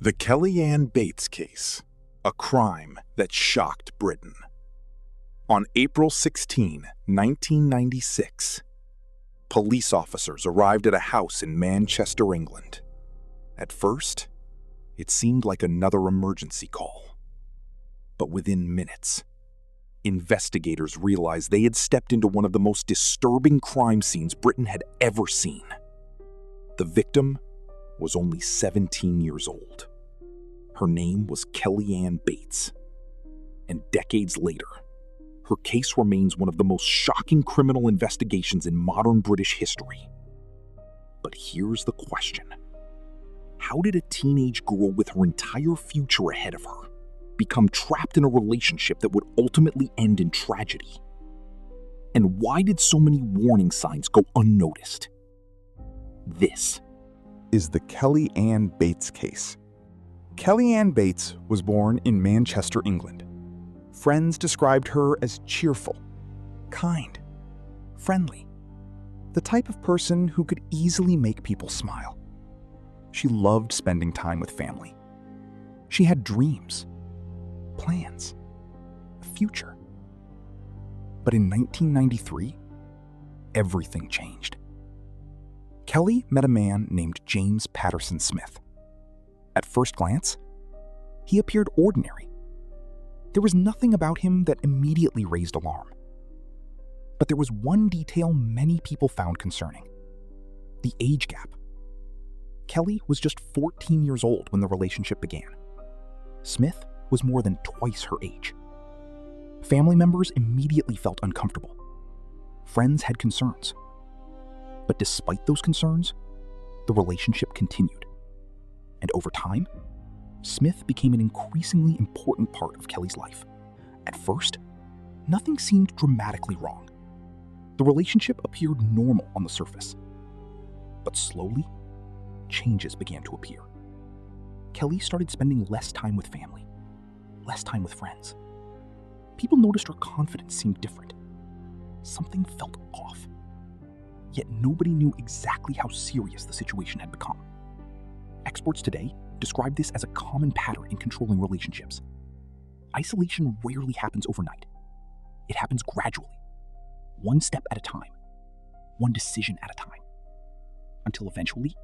The Kellyanne Bates case, a crime that shocked Britain. On April 16, 1996, police officers arrived at a house in Manchester, England. At first, it seemed like another emergency call. But within minutes, investigators realized they had stepped into one of the most disturbing crime scenes Britain had ever seen. The victim was only 17 years old. Her name was Kellyanne Bates. And decades later, her case remains one of the most shocking criminal investigations in modern British history. But here's the question. How did a teenage girl with her entire future ahead of her become trapped in a relationship that would ultimately end in tragedy? And why did so many warning signs go unnoticed? This is the Kellyanne Bates case. Kellyanne Bates was born in Manchester, England. Friends described her as cheerful, kind, friendly, the type of person who could easily make people smile. She loved spending time with family. She had dreams, plans, a future. But in 1993, everything changed. Kelly met a man named James Patterson Smith. At first glance, he appeared ordinary. There was nothing about him that immediately raised alarm. But there was one detail many people found concerning: the age gap. Kelly was just 14 years old when the relationship began. Smith was more than twice her age. Family members immediately felt uncomfortable. Friends had concerns. But despite those concerns, the relationship continued. And over time, Smith became an increasingly important part of Kelly's life. At first, nothing seemed dramatically wrong. The relationship appeared normal on the surface. But slowly, changes began to appear. Kelly started spending less time with family, less time with friends. People noticed her confidence seemed different. Something felt off. Yet nobody knew exactly how serious the situation had become. Experts today describe this as a common pattern in controlling relationships. Isolation rarely happens overnight. It happens gradually, one step at a time, one decision at a time, until eventually,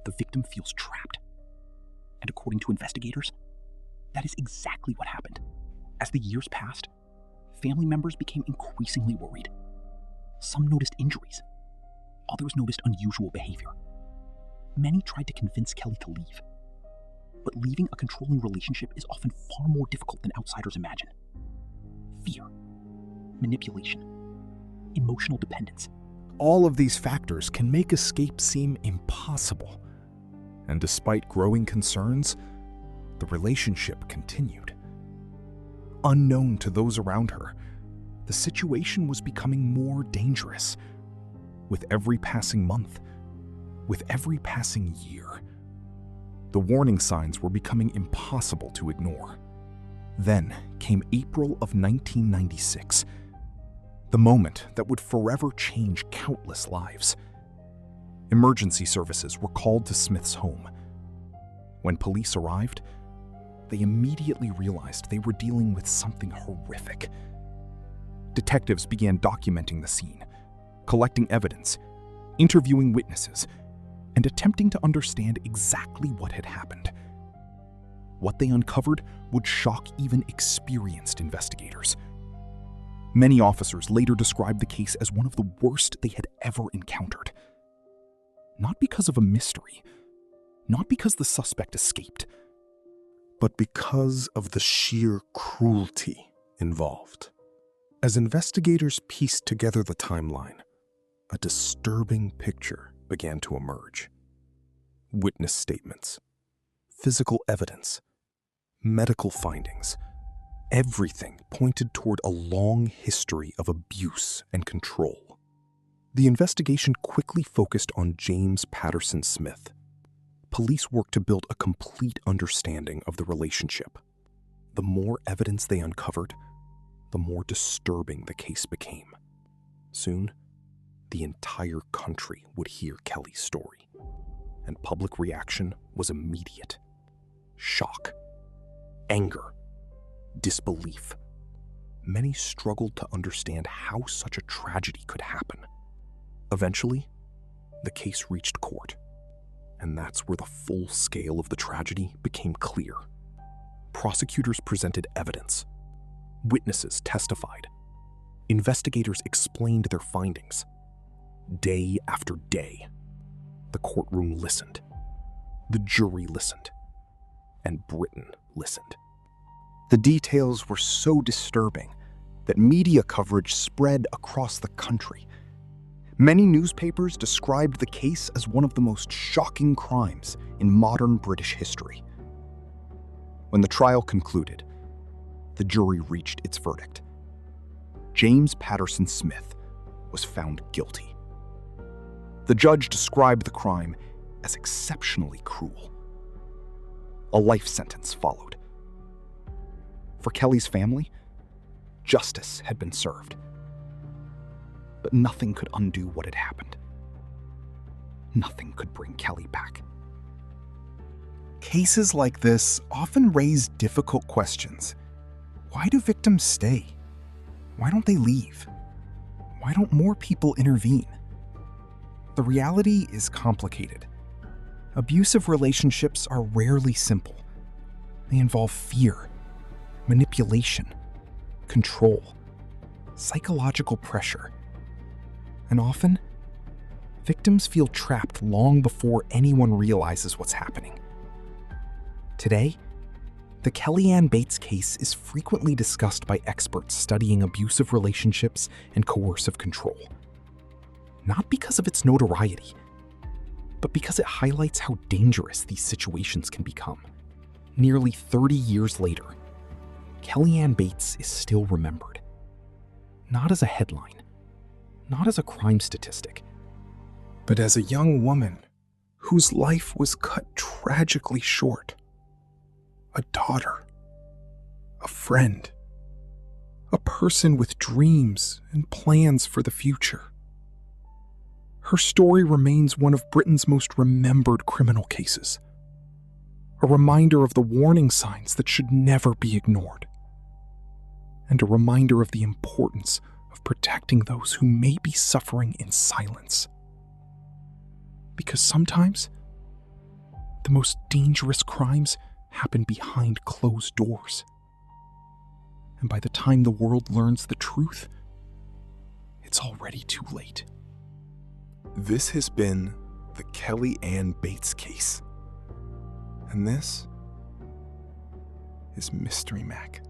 the victim feels trapped. And according to investigators, that is exactly what happened. As the years passed, family members became increasingly worried. Some noticed injuries. Others noticed unusual behavior. Many tried to convince Kelly to leave. But leaving a controlling relationship is often far more difficult than outsiders imagine. Fear, manipulation, emotional dependence. All of these factors can make escape seem impossible. And despite growing concerns, the relationship continued. Unknown to those around her, the situation was becoming more dangerous. With every passing month, with every passing year, the warning signs were becoming impossible to ignore. Then came April of 1996, the moment that would forever change countless lives. Emergency services were called to Smith's home. When police arrived, they immediately realized they were dealing with something horrific. Detectives began documenting the scene, collecting evidence, interviewing witnesses, and attempting to understand exactly what had happened. What they uncovered would shock even experienced investigators. Many officers later described the case as one of the worst they had ever encountered. Not because of a mystery, not because the suspect escaped, but because of the sheer cruelty involved. As investigators pieced together the timeline, a disturbing picture began to emerge. Witness statements, physical evidence, medical findings, everything pointed toward a long history of abuse and control. The investigation quickly focused on James Patterson Smith. Police worked to build a complete understanding of the relationship. The more evidence they uncovered, the more disturbing the case became. Soon, the entire country would hear Kelly's story, and public reaction was immediate. shock, anger, disbelief. Many struggled to understand how such a tragedy could happen. Eventually, the case reached court, and that's where the full scale of the tragedy became clear. Prosecutors presented evidence. Witnesses testified. Investigators explained their findings. Day after day, the courtroom listened. The jury listened. And Britain listened. The details were so disturbing that media coverage spread across the country. Many newspapers described the case as one of the most shocking crimes in modern British history. When the trial concluded, the jury reached its verdict. James Patterson Smith was found guilty. The judge described the crime as exceptionally cruel. A life sentence followed. For Kelly's family, justice had been served. But nothing could undo what had happened. Nothing could bring Kelly back. Cases like this often raise difficult questions. Why do victims stay? Why don't they leave? Why don't more people intervene? The reality is complicated. Abusive relationships are rarely simple. They involve fear, manipulation, control, psychological pressure. And often, victims feel trapped long before anyone realizes what's happening. Today, the Kellyanne Bates case is frequently discussed by experts studying abusive relationships and coercive control. Not because of its notoriety, but because it highlights how dangerous these situations can become. Nearly 30 years later, Kellyanne Bates is still remembered. Not as a headline, not as a crime statistic, but as a young woman whose life was cut tragically short. A daughter, a friend, a person with dreams and plans for the future. Her story remains one of Britain's most remembered criminal cases, a reminder of the warning signs that should never be ignored, and a reminder of the importance of protecting those who may be suffering in silence. Because sometimes, the most dangerous crimes happen behind closed doors. And by the time the world learns the truth, it's already too late. This has been the Kellyanne Bates case. And this is Mystery Mac.